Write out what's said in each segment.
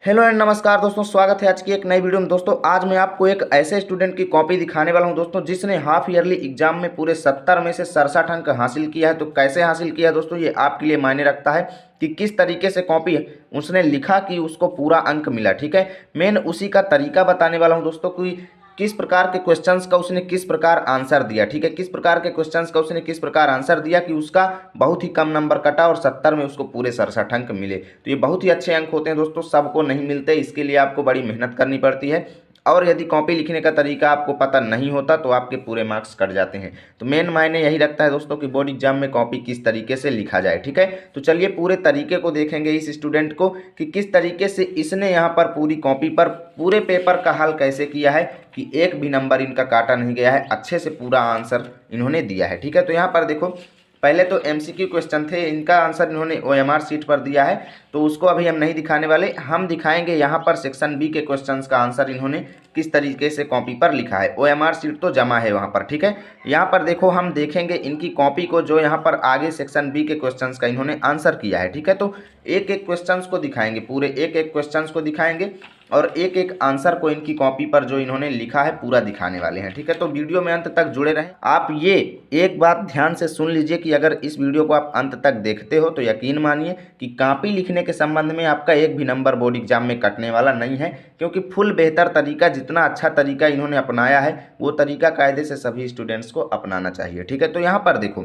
Hello and नमस्कार दोस्तों, स्वागत है आज की एक नई वीडियो में। दोस्तों आज मैं आपको एक ऐसे स्टूडेंट की कॉपी दिखाने वाला हूं दोस्तों, जिसने हाफ ईयरली एग्जाम में पूरे 70 में से 67 अंक हासिल किया है। तो कैसे हासिल किया दोस्तों, ये आपके लिए मायने रखता है कि किस तरीके से कॉपी उसने लिखा कि उसको पूरा अंक मिला। ठीक है, मैं उसी का तरीका बताने वाला हूँ दोस्तों कि किस प्रकार के क्वेश्चंस का उसने किस प्रकार आंसर दिया। ठीक है, किस प्रकार के क्वेश्चंस का उसने किस प्रकार आंसर दिया कि उसका बहुत ही कम नंबर कटा और 70 में उसको पूरे 67 अंक मिले। तो ये बहुत ही अच्छे अंक होते हैं दोस्तों, सबको नहीं मिलते, इसके लिए आपको बड़ी मेहनत करनी पड़ती है। और यदि कॉपी लिखने का तरीका आपको पता नहीं होता तो आपके पूरे मार्क्स कट जाते हैं। तो मेन मायने यही रखता है दोस्तों कि बोर्ड एग्जाम में कॉपी किस तरीके से लिखा जाए। ठीक है, तो चलिए पूरे तरीके को देखेंगे इस स्टूडेंट को कि किस तरीके से इसने यहाँ पर पूरी कॉपी पर पूरे पेपर का हल कैसे किया है कि एक भी नंबर इनका काटा नहीं गया है, अच्छे से पूरा आंसर इन्होंने दिया है। ठीक है, तो यहाँ पर देखो पहले तो एमसीक्यू क्वेश्चन थे, इनका आंसर इन्होंने ओएमआर सीट पर दिया है, तो उसको अभी हम नहीं दिखाने वाले। हम दिखाएंगे यहाँ पर सेक्शन बी के क्वेश्चंस का आंसर इन्होंने किस तरीके से कॉपी पर लिखा है। ओएमआर सीट तो जमा है वहाँ पर। ठीक है, यहाँ पर देखो हम देखेंगे इनकी कॉपी को, जो यहाँ पर आगे सेक्शन बी के क्वेश्चंस का इन्होंने आंसर किया है। ठीक है, तो एक एक क्वेश्चंस को दिखाएंगे, पूरे एक एक क्वेश्चंस को दिखाएंगे और एक एक आंसर को इनकी कॉपी पर जो इन्होंने लिखा है पूरा दिखाने वाले हैं। ठीक है, तो वीडियो में अंत तक जुड़े रहें। आप ये एक बात ध्यान से सुन लीजिए कि अगर इस वीडियो को आप अंत तक देखते हो तो यकीन मानिए कि कॉपी लिखने के संबंध में आपका एक भी नंबर बोर्ड एग्जाम में कटने वाला नहीं है, क्योंकि फुल बेहतर तरीका, जितना अच्छा तरीका इन्होंने अपनाया है वो तरीका कायदे से सभी स्टूडेंट्स को अपनाना चाहिए। ठीक है, तो यहाँ पर देखो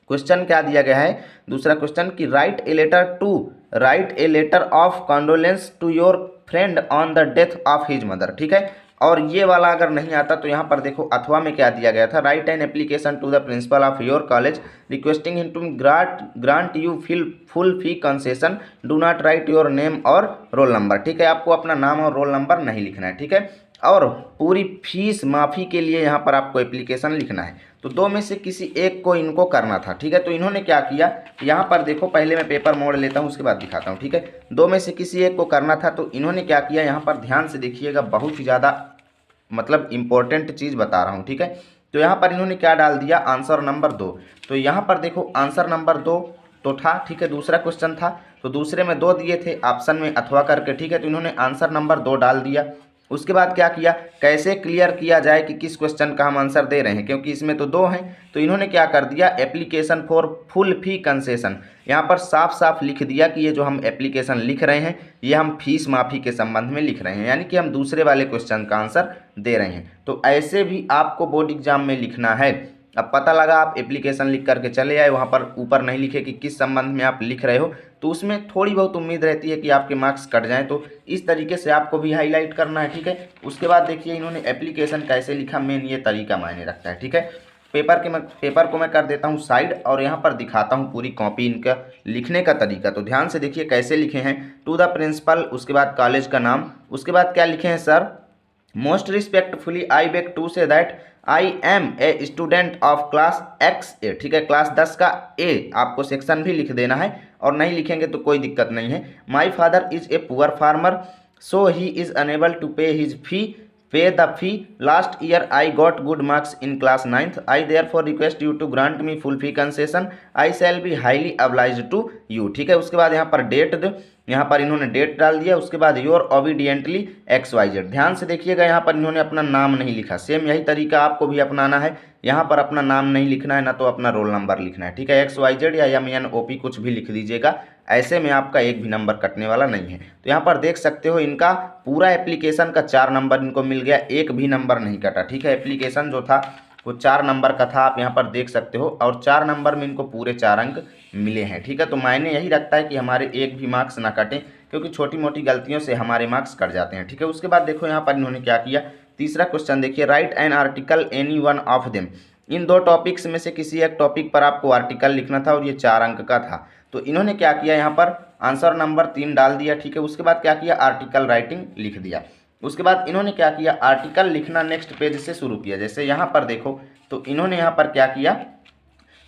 क्वेश्चन क्या दिया गया है, दूसरा क्वेश्चन कि write a letter of condolence to your friend on the death of his mother. ठीक है, और ये वाला अगर नहीं आता तो यहाँ पर देखो अथवा में क्या दिया गया था, write an application to the principal of your college requesting him to grant you full fee concession, do not write your name और रोल नंबर। ठीक है, आपको अपना नाम और रोल नंबर नहीं लिखना है। ठीक है, और पूरी फीस माफ़ी के लिए यहाँ पर आपको एप्लीकेशन लिखना है। तो दो में से किसी एक को इनको करना था। ठीक है, तो इन्होंने क्या किया, यहाँ पर देखो पहले मैं पेपर मोड़ लेता हूँ उसके बाद दिखाता हूँ। ठीक है, दो में से किसी एक को करना था, तो इन्होंने क्या किया, यहाँ पर ध्यान से देखिएगा, बहुत ही ज़्यादा मतलब इम्पोर्टेंट चीज़ बता रहा हूँ। ठीक है, तो यहाँ पर इन्होंने क्या डाल दिया, आंसर नंबर 2। तो यहाँ पर देखो आंसर नंबर 2 तो था। ठीक है, दूसरा क्वेश्चन था तो दूसरे में 2 दिए थे, ऑप्शन में अथवा करके। ठीक है, तो इन्होंने आंसर नंबर 2 डाल दिया। उसके बाद क्या किया, कैसे क्लियर किया जाए कि किस क्वेश्चन का हम आंसर दे रहे हैं, क्योंकि इसमें तो 2 हैं। तो इन्होंने क्या कर दिया, application for full fee concession, यहाँ पर साफ साफ लिख दिया कि ये जो हम एप्लीकेशन लिख रहे हैं ये हम फीस माफ़ी के संबंध में लिख रहे हैं, यानी कि हम दूसरे वाले क्वेश्चन का आंसर दे रहे हैं। तो ऐसे भी आपको बोर्ड एग्जाम में लिखना है। अब पता लगा आप एप्लीकेशन लिख करके चले आए, वहाँ पर ऊपर नहीं लिखे कि किस संबंध में आप लिख रहे हो, तो उसमें थोड़ी बहुत उम्मीद रहती है कि आपके मार्क्स कट जाएं। तो इस तरीके से आपको भी हाईलाइट करना है। ठीक है, उसके बाद देखिए इन्होंने एप्लीकेशन कैसे लिखा, मेन ये तरीका मायने रखता है। ठीक है, पेपर को मैं कर देता हूँ साइड और यहाँ पर दिखाता हूँ पूरी कॉपी इनका लिखने का तरीका। तो ध्यान से देखिए कैसे लिखे हैं, टू द प्रिंसिपल, उसके बाद कॉलेज का नाम, उसके बाद क्या लिखे हैं, sir most respectfully I beg to say that I am a student of class X A. ठीक है, क्लास 10 का ए, आपको सेक्शन भी लिख देना है और नहीं लिखेंगे तो कोई दिक्कत नहीं है। My father is a poor farmer so he is unable to pay his fee, pay the fee, last year I got good marks in class 9th, I therefore request you to grant me full fee concession, I shall be highly obliged to you. ठीक है, उसके बाद यहाँ पर date दो, यहाँ पर इन्होंने डेट डाल दिया। उसके बाद योर ओबीडियंटली XYZ। ध्यान से देखिएगा यहाँ पर इन्होंने अपना नाम नहीं लिखा, सेम यही तरीका आपको भी अपनाना है। यहाँ पर अपना नाम नहीं लिखना है, ना तो अपना रोल नंबर लिखना है। ठीक है, XYZ या MNOP कुछ भी लिख दीजिएगा, ऐसे में आपका एक भी नंबर कटने वाला नहीं है। तो यहाँ पर देख सकते हो इनका पूरा एप्लीकेशन का 4 नंबर इनको मिल गया, एक भी नंबर नहीं कटा। ठीक है, एप्लीकेशन जो था वो 4 नंबर का था, आप यहाँ पर देख सकते हो, और 4 नंबर में इनको पूरे 4 अंक मिले हैं। ठीक है, तो मायने यही रखता है कि हमारे एक भी मार्क्स ना कटें, क्योंकि छोटी मोटी गलतियों से हमारे मार्क्स कट जाते हैं। ठीक है, उसके बाद देखो यहाँ पर इन्होंने क्या किया, तीसरा क्वेश्चन देखिए, right an article any one of them. In 2 topics में से किसी एक टॉपिक पर आपको आर्टिकल लिखना था और ये 4 अंक का था। तो इन्होंने क्या किया, यहाँ पर आंसर नंबर 3 डाल दिया। ठीक है, उसके बाद क्या किया, आर्टिकल राइटिंग लिख दिया। उसके बाद इन्होंने क्या किया, आर्टिकल लिखना नेक्स्ट पेज से शुरू किया। जैसे यहाँ पर देखो, तो इन्होंने यहाँ पर क्या किया,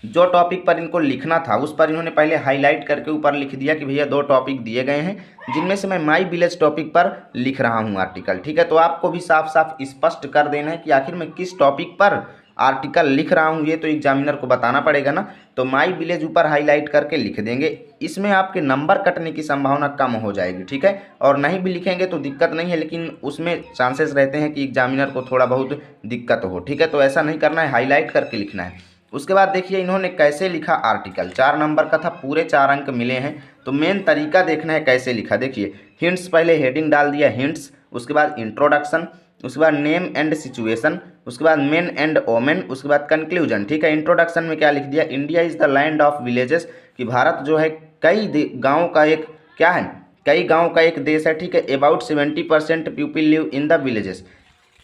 जो टॉपिक पर इनको लिखना था उस पर इन्होंने पहले हाईलाइट करके ऊपर लिख दिया कि भैया 2 टॉपिक दिए गए हैं, जिनमें से मैं माई विलेज टॉपिक पर लिख रहा हूँ आर्टिकल। ठीक है, तो आपको भी साफ साफ स्पष्ट कर देना है कि आखिर में किस टॉपिक पर आर्टिकल लिख रहा हूँ ये तो एग्जामिनर को बताना पड़ेगा ना, तो माई विलेज ऊपर हाईलाइट करके लिख देंगे। इसमें आपके नंबर कटने की संभावना कम हो जाएगी, ठीक है। और नहीं भी लिखेंगे तो दिक्कत नहीं है, लेकिन उसमें चांसेस रहते हैं कि एग्जामिनर को थोड़ा बहुत दिक्कत हो, ठीक है। तो ऐसा नहीं करना है, हाईलाइट करके लिखना है। उसके बाद देखिए इन्होंने कैसे लिखा आर्टिकल, 4 नंबर का था, पूरे 4 अंक मिले हैं। तो मेन तरीका देखना है कैसे लिखा। देखिए हिंट्स, पहले हेडिंग डाल दिया हिंट्स, उसके बाद इंट्रोडक्शन, उसके बाद नेम एंड सिचुएशन, उसके बाद मेन एंड ओमेन, उसके बाद कंक्लूजन, ठीक है। इंट्रोडक्शन में क्या लिख दिया, India is the land of villages, कि भारत जो है कई गाँव का एक क्या है, कई गाँव का एक देश है, ठीक है। About 70% people live in the villages,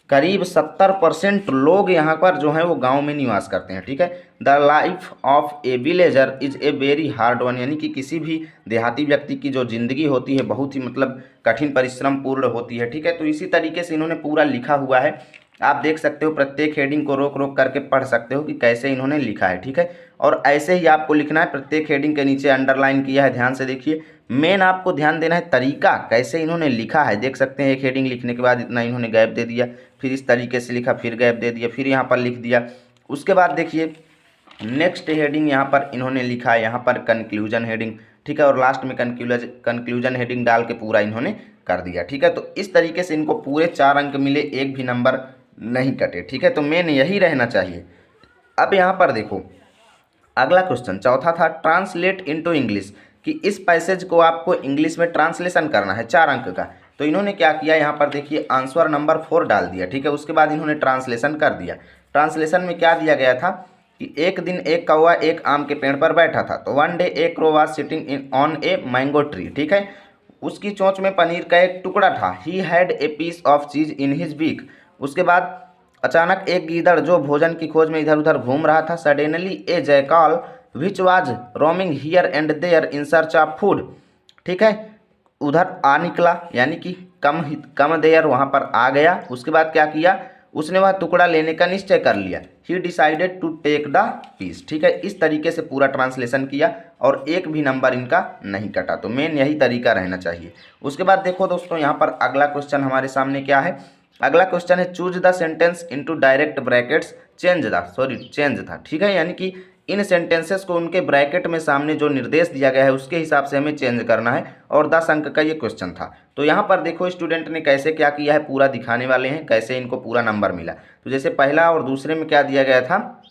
करीब 70% लोग यहाँ पर जो है वो गांव में निवास करते हैं, ठीक है। The life of A villager is a very hard one, यानी कि किसी भी देहाती व्यक्ति की जो ज़िंदगी होती है बहुत ही मतलब कठिन परिश्रम पूर्ण होती है, ठीक है। तो इसी तरीके से इन्होंने पूरा लिखा हुआ है, आप देख सकते हो, प्रत्येक हेडिंग को रोक रोक करके पढ़ सकते हो कि कैसे इन्होंने लिखा है, ठीक है। और ऐसे ही आपको लिखना है, प्रत्येक हेडिंग के नीचे अंडरलाइन किया है, ध्यान से देखिए। मेन आपको ध्यान देना है तरीका कैसे इन्होंने लिखा है, देख सकते हैं एक हेडिंग लिखने के बाद इतना इन्होंने गैप दे दिया, फिर इस तरीके से लिखा, फिर गैप दे दिया, फिर यहाँ पर लिख दिया। उसके बाद देखिए नेक्स्ट हेडिंग यहाँ पर इन्होंने लिखा है, यहाँ पर कंक्लूजन हेडिंग, ठीक है। और लास्ट में कंक्लूजन हेडिंग डाल के पूरा इन्होंने कर दिया, ठीक है। तो इस तरीके से इनको पूरे 4 अंक मिले, एक भी नंबर नहीं कटे, ठीक है। तो मेन यही रहना चाहिए। अब यहाँ पर देखो अगला क्वेश्चन चौथा था, ट्रांसलेट इनटू इंग्लिश, कि इस पैसेज को आपको इंग्लिश में ट्रांसलेशन करना है 4 अंक का। तो इन्होंने क्या किया, यहाँ पर देखिए आंसर नंबर 4 डाल दिया, ठीक है। उसके बाद इन्होंने ट्रांसलेशन कर दिया। ट्रांसलेशन में क्या दिया गया था कि एक दिन एक कौवा एक आम के पेड़ पर बैठा था, तो one day A crow was sitting in on a mango tree, ठीक है। उसकी चोंच में पनीर का एक टुकड़ा था, he had a piece of cheese in his beak. उसके बाद अचानक एक गीदड़ जो भोजन की खोज में इधर उधर घूम रहा था, suddenly a jackal which was roaming here and there in search of food, ठीक है, उधर आ निकला, यानी कि कम देयर वहाँ पर आ गया। उसके बाद क्या किया, उसने वह टुकड़ा लेने का निश्चय कर लिया, he decided to take the piece, ठीक है। इस तरीके से पूरा ट्रांसलेशन किया और एक भी नंबर इनका नहीं कटा। तो मेन यही तरीका रहना चाहिए। उसके बाद देखो दोस्तों यहाँ पर अगला क्वेश्चन हमारे सामने क्या है, अगला क्वेश्चन है choose the sentence into direct brackets change था, ठीक है। यानी कि इन सेंटेंसेस को उनके ब्रैकेट में सामने जो निर्देश दिया गया है उसके हिसाब से हमें चेंज करना है, और 10 अंक का ये क्वेश्चन था। तो यहाँ पर देखो स्टूडेंट ने कैसे क्या किया है, पूरा दिखाने वाले हैं कैसे इनको पूरा नंबर मिला। तो जैसे पहला और दूसरे में क्या दिया गया था,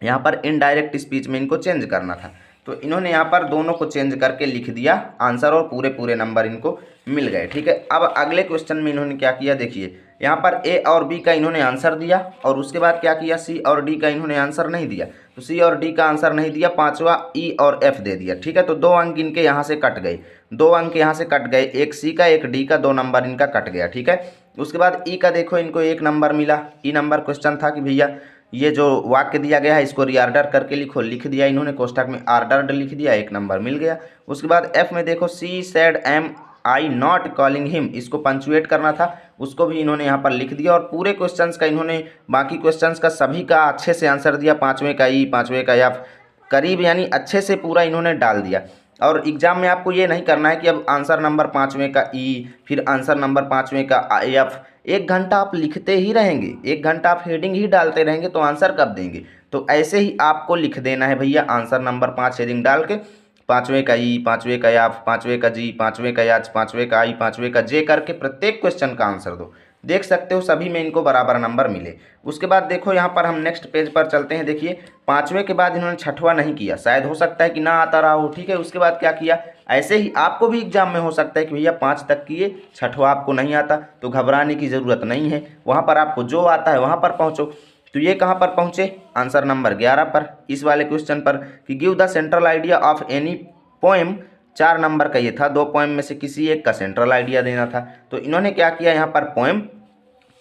यहाँ पर इनडायरेक्ट स्पीच में इनको चेंज करना था, तो इन्होंने यहाँ पर दोनों को चेंज करके लिख दिया आंसर, और पूरे पूरे नंबर इनको मिल गए, ठीक है। अब अगले क्वेश्चन में इन्होंने क्या किया, देखिए यहाँ पर ए और बी का इन्होंने आंसर दिया, और उसके बाद क्या किया, सी और डी का इन्होंने आंसर नहीं दिया। तो सी और डी का आंसर नहीं दिया, पांचवा ई और एफ दे दिया, ठीक है। तो 2 अंक इनके यहाँ से कट गए, 2 अंक यहाँ से कट गए, एक सी का एक डी का, 2 नंबर इनका कट गया, ठीक है। उसके बाद ई का देखो इनको 1 नंबर मिला। ई नंबर क्वेश्चन था कि भैया ये जो वाक्य दिया गया है इसको रीऑर्डर करके लिखो, लिख दिया इन्होंने, कोष्टक में ऑर्डर्ड लिख दिया, 1 नंबर मिल गया। उसके बाद एफ में देखो, she said am I not calling him, इसको पंचुएट करना था, उसको भी इन्होंने यहाँ पर लिख दिया। और पूरे क्वेश्चंस का इन्होंने, बाकी क्वेश्चंस का सभी का अच्छे से आंसर दिया, 5वें का ई, 5वें का एफ, करीब यानी अच्छे से पूरा इन्होंने डाल दिया। और एग्जाम में आपको ये नहीं करना है कि अब आंसर नंबर 5वें का ई, फिर आंसर नंबर 5वें का एफ, 1 घंटा आप लिखते ही रहेंगे, 1 घंटा आप हेडिंग ही डालते रहेंगे तो आंसर कब देंगे। तो ऐसे ही आपको लिख देना है भैया, आंसर नंबर 5 हेडिंग डाल के, 5वें का ई, 5वें का एफ, 5वें का जी, 5वें का एच, 5वें का आई, 5वें का जे करके प्रत्येक क्वेश्चन का आंसर दो। देख सकते हो सभी में इनको बराबर नंबर मिले। उसके बाद देखो यहाँ पर हम नेक्स्ट पेज पर चलते हैं। देखिए 5वें के बाद इन्होंने 6वां नहीं किया, शायद हो सकता है कि ना आता रहा हो, ठीक है। उसके बाद क्या किया, ऐसे ही आपको भी एग्जाम में हो सकता है कि भैया 5 तक किए, 6वां आपको नहीं आता, तो घबराने की ज़रूरत नहीं है, वहाँ पर आपको जो आता है वहाँ पर पहुँचो। तो ये कहाँ पर पहुँचे, आंसर नंबर 11 पर, इस वाले क्वेश्चन पर, कि give the central idea of any poem, 4 number का ये था, 2 पोएम में से किसी एक का सेंट्रल आइडिया देना था। तो इन्होंने क्या किया, यहाँ पर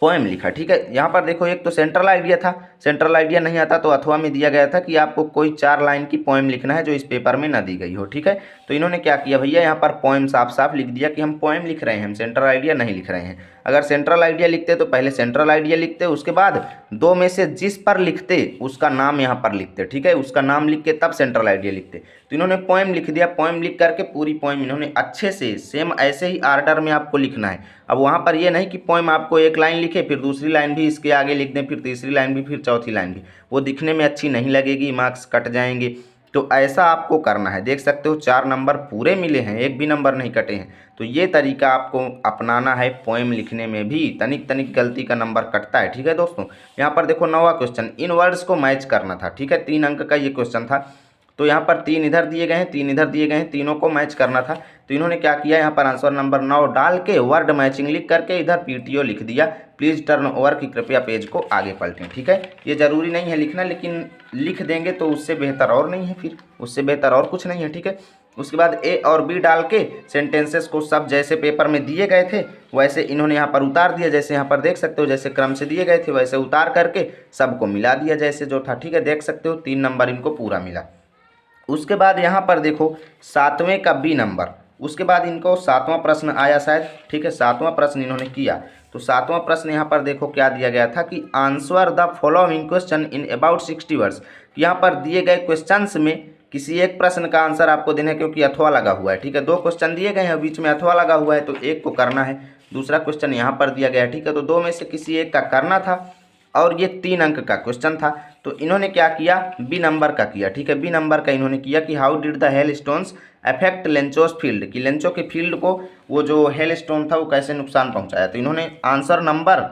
पोएम लिखा, ठीक है। यहाँ पर देखो एक तो सेंट्रल आइडिया था, सेंट्रल आइडिया नहीं आता तो अथवा में दिया गया था कि आपको कोई 4 लाइन की पोएम लिखना है जो इस पेपर में ना दी गई हो, ठीक है। तो इन्होंने क्या किया भैया, यहाँ पर पोएम साफ साफ लिख दिया कि हम पोएम लिख रहे हैं, हम सेंट्रल आइडिया नहीं लिख रहे हैं। अगर सेंट्रल आइडिया लिखते तो पहले सेंट्रल आइडिया लिखते, उसके बाद 2 में से जिस पर लिखते उसका नाम यहाँ पर लिखते, ठीक है, उसका नाम लिख के तब सेंट्रल आइडिया लिखते। तो इन्होंने पोएम लिख दिया, पोएम लिख करके पूरी पोएम इन्होंने अच्छे से सेम ऐसे ही आर्डर में आपको लिखना है। अब वहाँ पर ये नहीं कि पोएम आपको 1 लाइन लिखे, फिर दूसरी लाइन भी इसके आगे लिख दें, फिर तीसरी लाइन भी, फिर चौथी लाइन भी, वो दिखने में अच्छी नहीं लगेगी, मार्क्स कट जाएंगे। तो ऐसा आपको करना है। देख सकते हो 4 नंबर पूरे मिले हैं, एक भी नंबर नहीं कटे हैं। तो ये तरीका आपको अपनाना है पोएम लिखने में भी, तनिक तनिक गलती का नंबर कटता है। ठीक है दोस्तों, यहाँ पर देखो 9वां क्वेश्चन, इन वर्ड्स को मैच करना था। ठीक है, 3 अंक का ये क्वेश्चन था। तो यहाँ पर 3 इधर दिए गए हैं, 3 इधर दिए गए हैं, तीनों को मैच करना था। तो इन्होंने क्या किया, यहाँ पर आंसर नंबर 9 डाल के वर्ड मैचिंग लिख करके इधर पीटीओ लिख दिया, प्लीज टर्न ओवर, की कृपया पेज को आगे पलटें। ठीक है, ये जरूरी नहीं है लिखना, लेकिन लिख देंगे तो उससे बेहतर और नहीं है, फिर उससे बेहतर और कुछ नहीं है। ठीक है, उसके बाद ए और बी डाल के सेंटेंसेस को सब जैसे पेपर में दिए गए थे वैसे इन्होंने यहाँ पर उतार दिया। जैसे यहाँ पर देख सकते हो, जैसे क्रम से दिए गए थे वैसे उतार करके सबको मिला दिया जैसे जो था। ठीक है, देख सकते हो 3 नंबर इनको पूरा मिला। उसके बाद यहाँ पर देखो 7वें का बी नंबर, उसके बाद इनको 7वां प्रश्न आया शायद। ठीक है, 7वां प्रश्न इन्होंने किया। तो 7वां प्रश्न यहाँ पर देखो क्या दिया गया था कि answer the following question in about 60 words. यहाँ पर दिए गए क्वेश्चंस में किसी एक प्रश्न का आंसर आपको देना है, क्योंकि अथवा लगा हुआ है। ठीक है, 2 क्वेश्चन दिए गए हैं, बीच में अथवा लगा हुआ है, तो एक को करना है। दूसरा क्वेश्चन यहाँ पर दिया गया है। ठीक है, तो 2 में से किसी एक का करना था और ये 3 अंक का क्वेश्चन था। तो इन्होंने क्या किया, बी नंबर का किया। ठीक है, बी नंबर का इन्होंने किया कि how did the hail stones affect Lencho's field, कि लेंचो के फील्ड को वो जो हेल स्टोन था वो कैसे नुकसान पहुंचाया। तो इन्होंने आंसर नंबर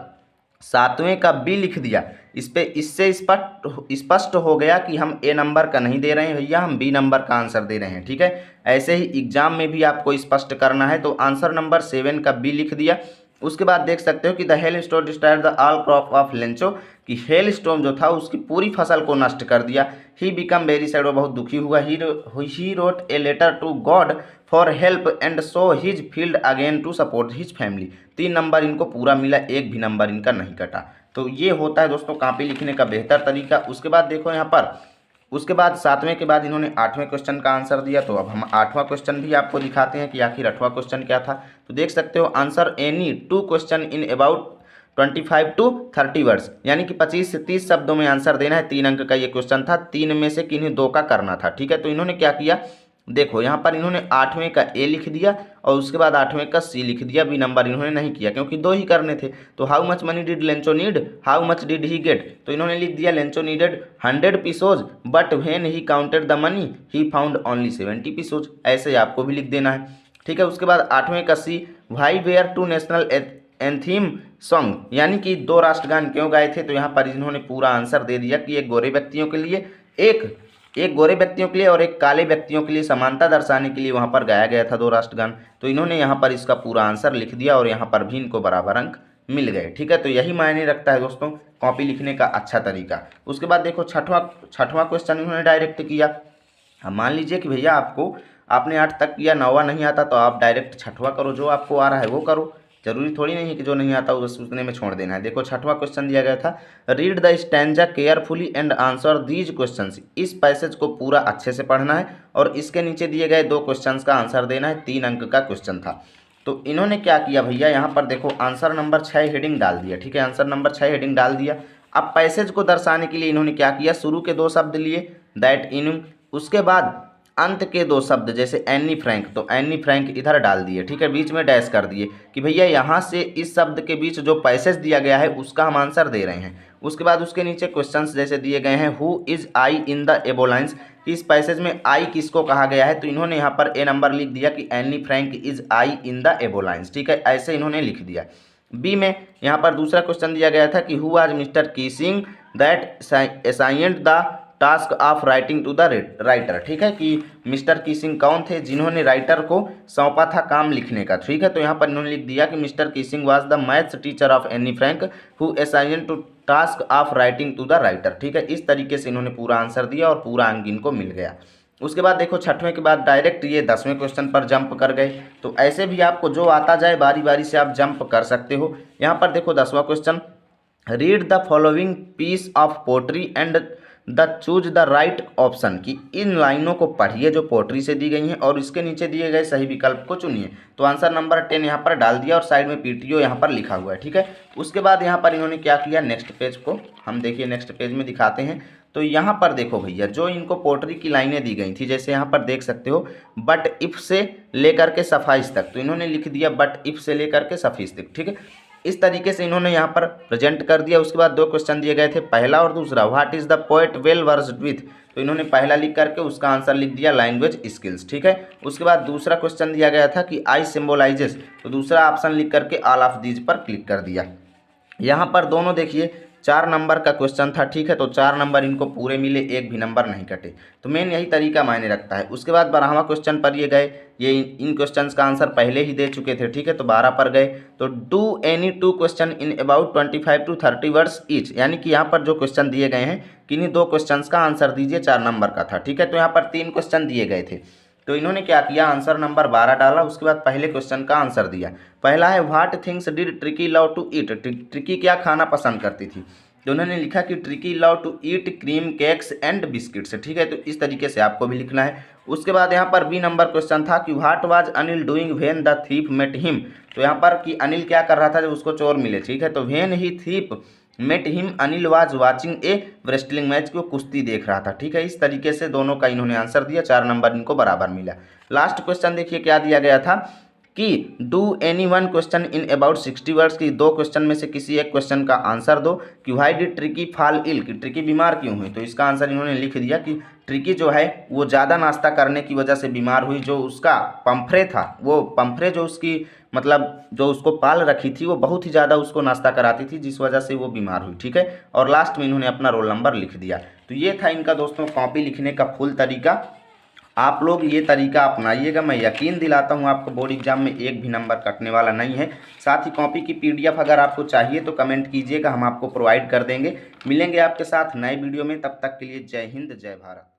7वें का बी लिख दिया। इससे स्पष्ट हो गया कि हम ए नंबर का नहीं दे रहे हैं भैया, हम बी नंबर का आंसर दे रहे हैं। ठीक है, ऐसे ही एग्जाम में भी आपको स्पष्ट करना है। तो आंसर नंबर 7 का बी लिख दिया। उसके बाद देख सकते हो कि the hell stone destroyed the all crop of Lencho, कि हेल स्टोन जो था उसकी पूरी फसल को नष्ट कर दिया। ही बिकम वेरी सैड, वो बहुत दुखी हुआ। He wrote a letter to God for help and so his field again to support his family. 3 number इनको पूरा मिला, एक भी नंबर इनका नहीं कटा। तो ये होता है दोस्तों कॉपी लिखने का बेहतर तरीका। उसके बाद देखो यहाँ पर, उसके बाद 7वें के बाद इन्होंने 8वें क्वेश्चन का आंसर दिया। तो अब हम 8वां क्वेश्चन भी आपको दिखाते हैं कि आखिर 8वां क्वेश्चन क्या था। तो देख सकते हो, answer any 2 question in about 25 to 30 words, यानी कि 25 से 30 शब्दों में आंसर देना है। 3 अंक का ये क्वेश्चन था, 3 में से किन्हीं 2 का करना था। ठीक है, तो इन्होंने क्या किया, देखो यहाँ पर इन्होंने 8वें का ए लिख दिया और उसके बाद 8वें का सी लिख दिया। बी नंबर इन्होंने नहीं किया क्योंकि 2 ही करने थे। तो how much money did Lencho need, how much did he get, तो इन्होंने लिख दिया Lencho needed 100 pesos but when he counted the money he found only 70 pesos. ऐसे आपको भी लिख देना है। ठीक है, उसके बाद 8वें का सी, व्हाई वेयर 2 नेशनल एंथीम सॉन्ग, यानी कि 2 राष्ट्रगान क्यों गाए थे। तो यहाँ पर इन्होंने पूरा आंसर दे दिया कि एक गोरे व्यक्तियों के लिए, एक गोरे व्यक्तियों के लिए और एक काले व्यक्तियों के लिए समानता दर्शाने के लिए वहाँ पर गाया गया था 2 राष्ट्रगान। तो इन्होंने यहाँ पर इसका पूरा आंसर लिख दिया और यहाँ पर भी इनको बराबर अंक मिल गए। ठीक है, तो यही मायने रखता है दोस्तों कॉपी लिखने का अच्छा तरीका। उसके बाद देखो छठवां क्वेश्चन इन्होंने डायरेक्ट किया। अब मान लीजिए कि भैया आपने 8 तक किया, 9वां नहीं आता, तो आप डायरेक्ट 6वां करो, जो आपको आ रहा है वो करो। जरूरी थोड़ी नहीं है कि जो नहीं आता उस उतने में छोड़ देना है। देखो 6वां क्वेश्चन दिया गया था, read the stanza carefully and answer these questions. इस पैसेज को पूरा अच्छे से पढ़ना है और इसके नीचे दिए गए 2 क्वेश्चंस का आंसर देना है। 3 अंक का क्वेश्चन था। तो इन्होंने क्या किया भैया, यहाँ पर देखो आंसर नंबर 6 हेडिंग डाल दिया। ठीक है, आंसर नंबर 6 हेडिंग डाल दिया। अब पैसेज को दर्शाने के लिए इन्होंने क्या किया, शुरू के 2 शब्द लिए दैट इन, उसके बाद अंत के 2 शब्द जैसे एनी फ्रैंक, तो एनी फ्रैंक इधर डाल दिए। ठीक है, बीच में डैश कर दिए कि भैया यहाँ से इस शब्द के बीच जो पैसेज दिया गया है उसका हम आंसर दे रहे हैं। उसके बाद उसके नीचे क्वेश्चंस जैसे दिए गए हैं, who is I in the above lines, इस पैसेज में आई किसको कहा गया है। तो इन्होंने यहाँ पर ए नंबर लिख दिया कि Anne Frank is I in the above lines. ठीक है, ऐसे इन्होंने लिख दिया। बी में यहाँ पर दूसरा क्वेश्चन दिया गया था कि who has Mr Keesing that assigned the task of writing to the writer. ठीक है, कि मिस्टर कीसिंग कौन थे जिन्होंने राइटर को सौंपा था काम लिखने का। ठीक है, तो यहाँ पर इन्होंने लिख दिया कि Mr Keesing was the maths teacher of Anne Frank who assigned to task of writing to the writer. ठीक है, इस तरीके से इन्होंने पूरा आंसर दिया और पूरा अंक इनको मिल गया। उसके बाद देखो 6वें के बाद डायरेक्ट ये 10वें क्वेश्चन पर जंप कर गए। तो ऐसे भी आपको जो आता जाए बारी बारी से आप जंप कर सकते हो। यहाँ पर देखो 10वां question, read the following piece of poetry and the choose the right option, की इन लाइनों को पढ़िए जो पोट्री से दी गई हैं और इसके नीचे दिए गए सही विकल्प को चुनिए। तो आंसर नंबर 10 यहाँ पर डाल दिया और साइड में पीटीओ यहाँ पर लिखा हुआ है। ठीक है, उसके बाद यहाँ पर इन्होंने क्या किया, नेक्स्ट पेज को हम देखिए नेक्स्ट पेज में दिखाते हैं। तो यहाँ पर देखो भैया जो इनको पोट्री की लाइनें दी गई थी, जैसे यहाँ पर देख सकते हो बट इफ से लेकर के सफाइस तक, तो इन्होंने लिख दिया बट इफ से लेकर के सफिस तक। ठीक है, इस तरीके से इन्होंने यहाँ पर प्रेजेंट कर दिया। उसके बाद 2 क्वेश्चन दिए गए थे, पहला और दूसरा, what is the poet well versed with, तो इन्होंने पहला लिख करके उसका आंसर लिख दिया लैंग्वेज स्किल्स, ठीक है। उसके बाद दूसरा क्वेश्चन दिया गया था कि आई सिम्बोलाइजेस, तो दूसरा ऑप्शन लिख करके ऑल ऑफ दीज पर क्लिक कर दिया। यहाँ पर दोनों देखिए 4 नंबर का क्वेश्चन था, ठीक है, तो 4 नंबर इनको पूरे मिले, एक भी नंबर नहीं कटे। तो मेन यही तरीका मायने रखता है। उसके बाद 12वां क्वेश्चन पर ये गए, ये इन क्वेश्चंस का आंसर पहले ही दे चुके थे, ठीक है, तो 12 पर गए। तो do any 2 question in about 25 to 30 words each, यानी कि यहाँ पर जो क्वेश्चन दिए गए हैं किन्हीं 2 क्वेश्चन का आंसर दीजिए, 4 नंबर का था, ठीक है। तो यहाँ पर 3 क्वेश्चन दिए गए थे, तो इन्होंने क्या किया, आंसर नंबर 12 डाला। उसके बाद पहले क्वेश्चन का आंसर दिया। पहला है what things did Tricki love to eat, Tricki क्या खाना पसंद करती थी, तो उन्होंने लिखा कि Tricki love to eat cream cakes and biscuits, ठीक है। तो इस तरीके से आपको भी लिखना है। उसके बाद यहाँ पर बी नंबर क्वेश्चन था कि what was Anil doing when the thief met him, तो यहाँ पर कि अनिल क्या कर रहा था जब उसको चोर मिले, ठीक है। तो when he thief met him Anil was watching a wrestling match, को कुश्ती देख रहा था, ठीक है। इस तरीके से दोनों का इन्होंने आंसर दिया, 4 नंबर इनको बराबर मिला। लास्ट क्वेश्चन देखिए क्या दिया गया था कि do any 1 question in about 60 words, की 2 क्वेश्चन में से किसी एक क्वेश्चन का आंसर दो। कि why did Tricki fall ill, कि ट्रिकी बीमार क्यों हुई, तो इसका आंसर इन्होंने लिख दिया कि ट्रिकी जो है वो ज़्यादा नाश्ता करने की वजह से बीमार हुई। जो उसका पंफरे था, वो पंफरे जो उसकी मतलब जो उसको पाल रखी थी वो बहुत ही ज़्यादा उसको नाश्ता कराती थी, जिस वजह से वो बीमार हुई, ठीक है। और लास्ट में इन्होंने अपना रोल नंबर लिख दिया। तो ये था इनका दोस्तों कॉपी लिखने का फुल तरीका। आप लोग ये तरीका अपनाइएगा, मैं यकीन दिलाता हूँ आपको बोर्ड एग्जाम में एक भी नंबर कटने वाला नहीं है। साथ ही कॉपी की PDF अगर आपको चाहिए तो कमेंट कीजिएगा, हम आपको प्रोवाइड कर देंगे। मिलेंगे आपके साथ नए वीडियो में, तब तक के लिए जय हिंद जय भारत।